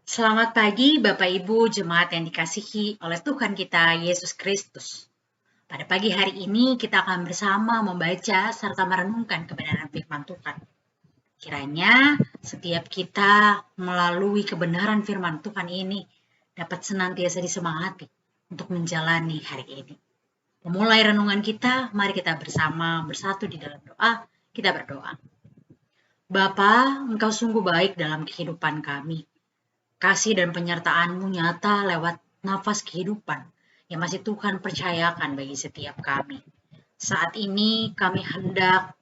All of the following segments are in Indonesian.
Selamat pagi Bapak Ibu jemaat yang dikasihi oleh Tuhan kita Yesus Kristus. Pada pagi hari ini kita akan bersama membaca serta merenungkan kebenaran firman Tuhan. Kiranya setiap kita melalui kebenaran firman Tuhan ini dapat senantiasa disemangati untuk menjalani hari ini. Memulai renungan kita, mari kita bersama bersatu di dalam doa. Kita berdoa. Bapa, Engkau sungguh baik dalam kehidupan kami. Kasih dan penyertaan-Mu nyata lewat nafas kehidupan yang masih Tuhan percayakan bagi setiap kami. Saat ini kami hendak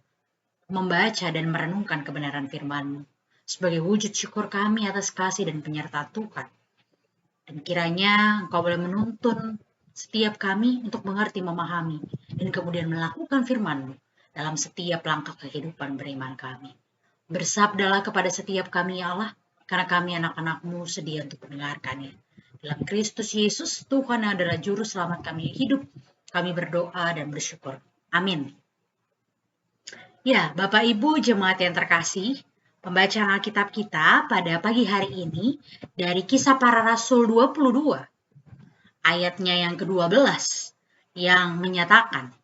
membaca dan merenungkan kebenaran firman-Mu sebagai wujud syukur kami atas kasih dan penyertaan Tuhan. Dan kiranya Engkau boleh menuntun setiap kami untuk mengerti, memahami, dan kemudian melakukan firman-Mu dalam setiap langkah kehidupan beriman kami. Bersabdalah kepada setiap kami, ya Allah, karena kami anak-anak-Mu sedia untuk mendengarkannya. Dalam Kristus Yesus, Tuhan yang adalah juru selamat kami hidup, kami berdoa dan bersyukur. Amin. Ya, Bapak Ibu jemaat yang terkasih, pembacaan Alkitab kita pada pagi hari ini dari Kisah Para Rasul 22, ayatnya yang ke-12, yang menyatakan,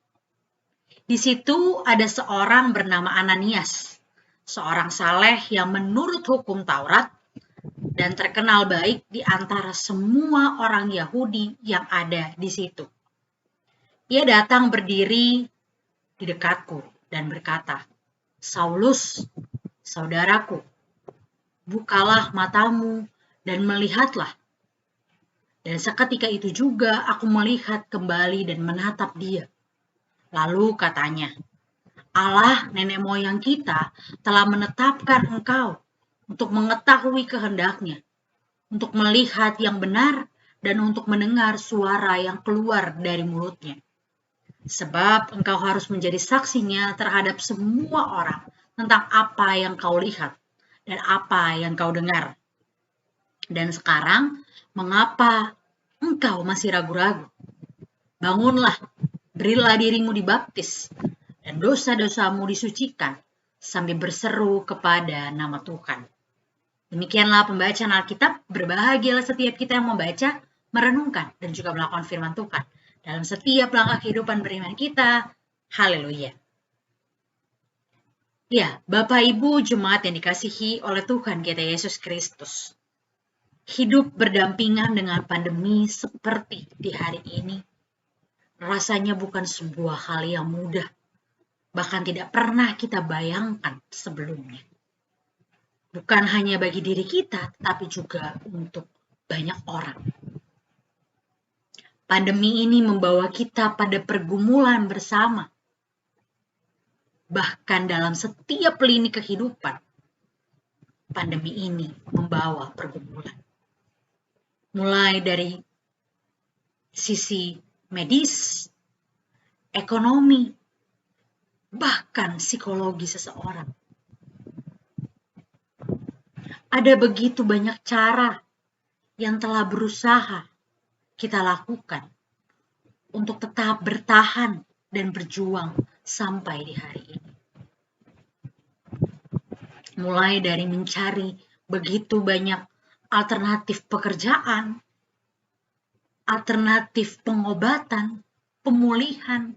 di situ ada seorang bernama Ananias, seorang saleh yang menurut hukum Taurat dan terkenal baik di antara semua orang Yahudi yang ada di situ. Ia datang berdiri di dekatku dan berkata, Saulus, saudaraku, bukalah matamu dan melihatlah. Dan seketika itu juga aku melihat kembali dan menatap dia. Lalu katanya, Allah nenek moyang kita telah menetapkan engkau untuk mengetahui kehendaknya, untuk melihat yang benar dan untuk mendengar suara yang keluar dari mulutnya. Sebab engkau harus menjadi saksinya terhadap semua orang tentang apa yang kau lihat dan apa yang kau dengar. Dan sekarang, mengapa engkau masih ragu-ragu? Bangunlah, berilah dirimu dibaptis, dan dosa-dosamu disucikan, sambil berseru kepada nama Tuhan. Demikianlah pembacaan Alkitab. Berbahagialah setiap kita yang membaca, merenungkan, dan juga melakukan firman Tuhan dalam setiap langkah kehidupan beriman kita. Haleluya. Ya, Bapak Ibu jemaat yang dikasihi oleh Tuhan kita Yesus Kristus. Hidup berdampingan dengan pandemi seperti di hari ini rasanya bukan sebuah hal yang mudah, bahkan tidak pernah kita bayangkan sebelumnya. Bukan hanya bagi diri kita, tetapi juga untuk banyak orang. Pandemi ini membawa kita pada pergumulan bersama. Bahkan dalam setiap lini kehidupan, pandemi ini membawa pergumulan. Mulai dari sisi medis, ekonomi, bahkan psikologi seseorang. Ada begitu banyak cara yang telah berusaha kita lakukan untuk tetap bertahan dan berjuang sampai di hari ini. Mulai dari mencari begitu banyak alternatif pekerjaan, alternatif pengobatan, pemulihan,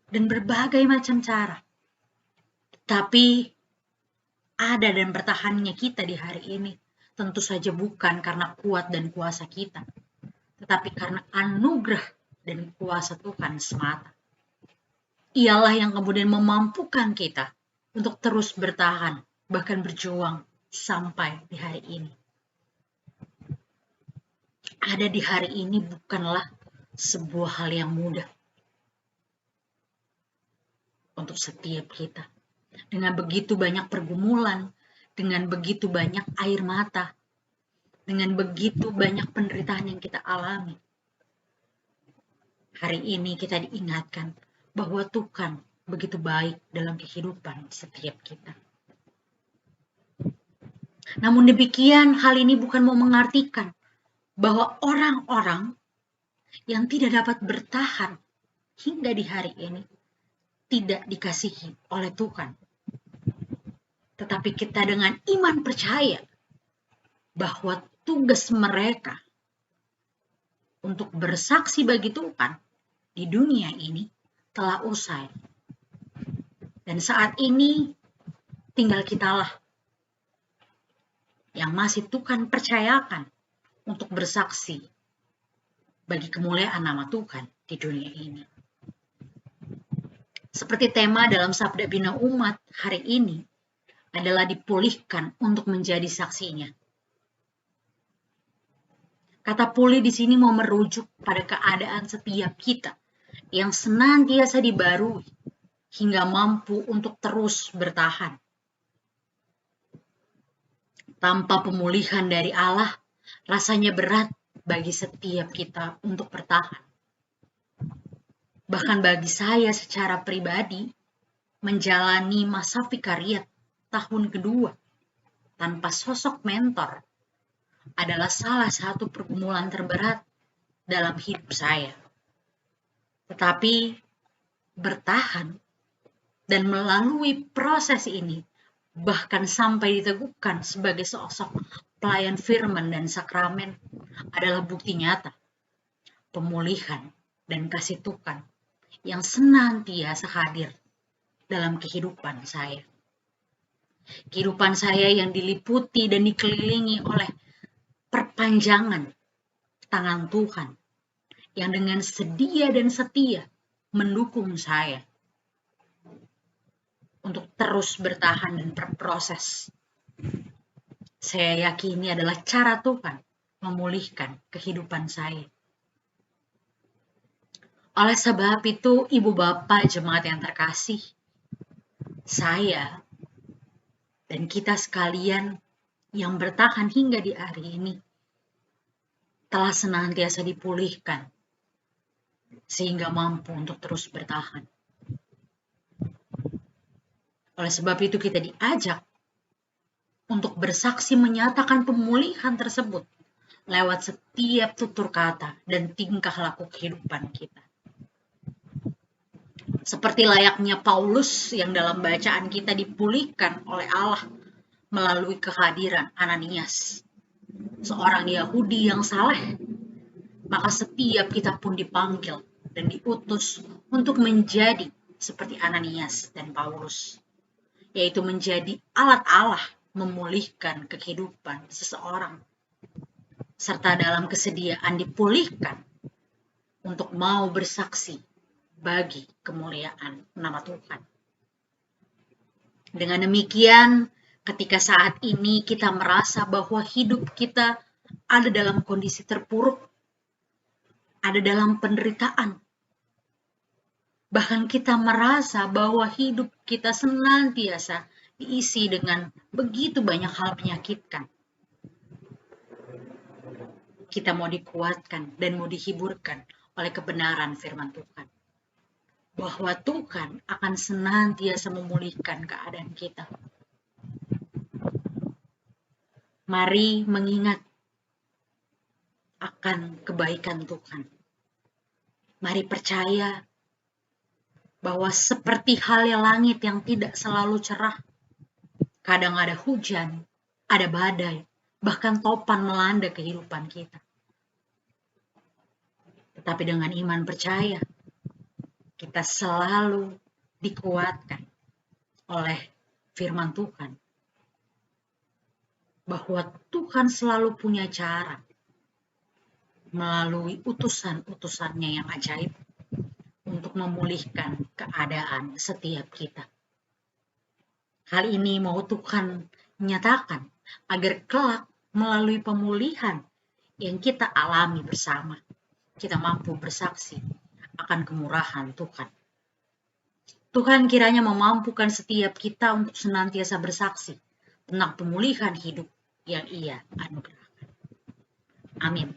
dan berbagai macam cara. Tapi ada dan bertahannya kita di hari ini tentu saja bukan karena kuat dan kuasa kita, tetapi karena anugerah dan kuasa Tuhan semata. Ialah yang kemudian memampukan kita untuk terus bertahan, bahkan berjuang sampai di hari ini. Ada di hari ini bukanlah sebuah hal yang mudah untuk setiap kita. Dengan begitu banyak pergumulan, dengan begitu banyak air mata, dengan begitu banyak penderitaan yang kita alami. Hari ini kita diingatkan bahwa Tuhan begitu baik dalam kehidupan setiap kita. Namun demikian, hal ini bukan mau mengartikan bahwa orang-orang yang tidak dapat bertahan hingga di hari ini tidak dikasihi oleh Tuhan. Tetapi kita dengan iman percaya bahwa tugas mereka untuk bersaksi bagi Tuhan di dunia ini telah usai. Dan saat ini tinggal kitalah yang masih Tuhan percayakan untuk bersaksi bagi kemuliaan nama Tuhan di dunia ini. Seperti tema dalam Sabda Bina Umat hari ini adalah dipulihkan untuk menjadi saksinya. Kata pulih di sini mau merujuk pada keadaan setiap kita yang senantiasa dibarui hingga mampu untuk terus bertahan. Tanpa pemulihan dari Allah, rasanya berat bagi setiap kita untuk bertahan. Bahkan bagi saya secara pribadi, menjalani masa vikariat tahun kedua tanpa sosok mentor adalah salah satu pergumulan terberat dalam hidup saya. Tetapi bertahan dan melalui proses ini, bahkan sampai diteguhkan sebagai sosok pelayan firman dan sakramen, adalah bukti nyata pemulihan dan kasih Tuhan yang senantiasa hadir dalam kehidupan saya. Kehidupan saya yang diliputi dan dikelilingi oleh perpanjangan tangan Tuhan yang dengan sedia dan setia mendukung saya untuk terus bertahan dan berproses. Saya yakini adalah cara Tuhan memulihkan kehidupan saya. Oleh sebab itu, Ibu Bapak jemaat yang terkasih, saya dan kita sekalian yang bertahan hingga di hari ini telah senantiasa dipulihkan sehingga mampu untuk terus bertahan. Oleh sebab itu kita diajak untuk bersaksi menyatakan pemulihan tersebut lewat setiap tutur kata dan tingkah laku kehidupan kita. Seperti layaknya Paulus yang dalam bacaan kita dipulihkan oleh Allah melalui kehadiran Ananias, seorang Yahudi yang saleh, maka setiap kita pun dipanggil dan diutus untuk menjadi seperti Ananias dan Paulus, yaitu menjadi alat Allah memulihkan kehidupan seseorang, serta dalam kesediaan dipulihkan untuk mau bersaksi bagi kemuliaan nama Tuhan. Dengan demikian, ketika saat ini kita merasa bahwa hidup kita ada dalam kondisi terpuruk, ada dalam penderitaan, bahkan kita merasa bahwa hidup kita senantiasa diisi dengan begitu banyak hal menyakitkan, kita mau dikuatkan dan mau dihiburkan oleh kebenaran firman Tuhan, bahwa Tuhan akan senantiasa memulihkan keadaan kita. Mari mengingat akan kebaikan Tuhan. Mari percaya bahwa seperti halnya langit yang tidak selalu cerah, kadang ada hujan, ada badai, bahkan topan melanda kehidupan kita. Tetapi dengan iman percaya, kita selalu dikuatkan oleh firman Tuhan, bahwa Tuhan selalu punya cara melalui utusan-utusannya yang ajaib untuk memulihkan keadaan setiap kita. Hal ini mau Tuhan nyatakan agar kelak melalui pemulihan yang kita alami bersama, kita mampu bersaksi akan kemurahan Tuhan. Tuhan kiranya memampukan setiap kita untuk senantiasa bersaksi tentang pemulihan hidup yang Ia anugerahkan. Amin.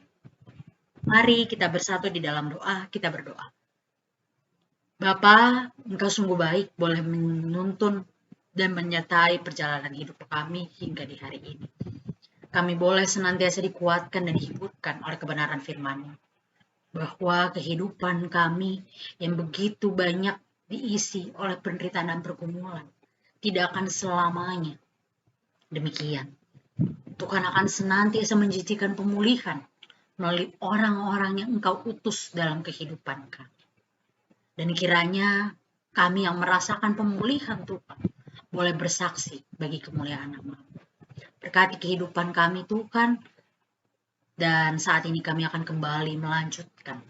Mari kita bersatu di dalam doa, kita berdoa. Bapa, Engkau sungguh baik, boleh menuntun dan menyertai perjalanan hidup kami hingga di hari ini. Kami boleh senantiasa dikuatkan dan dihiburkan oleh kebenaran firman-Mu, bahwa kehidupan kami yang begitu banyak diisi oleh penderitaan dan pergumulan tidak akan selamanya demikian. Tuhan akan senantiasa menjanjikan pemulihan melalui orang-orang yang Engkau utus dalam kehidupan kami. Dan kiranya kami yang merasakan pemulihan Tuhan boleh bersaksi bagi kemuliaan nama-Mu. Berkati kehidupan kami Tuhan, dan saat ini kami akan kembali melanjutkan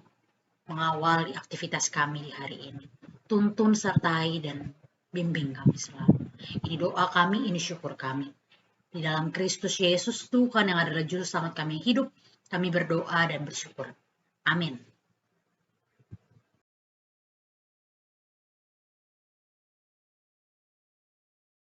mengawali aktivitas kami di hari ini. Tuntun, sertai, dan bimbing kami selalu. Ini doa kami, ini syukur kami. Di dalam Kristus Yesus Tuhan yang adalah juru selamat kami yang hidup, kami berdoa dan bersyukur. Amin.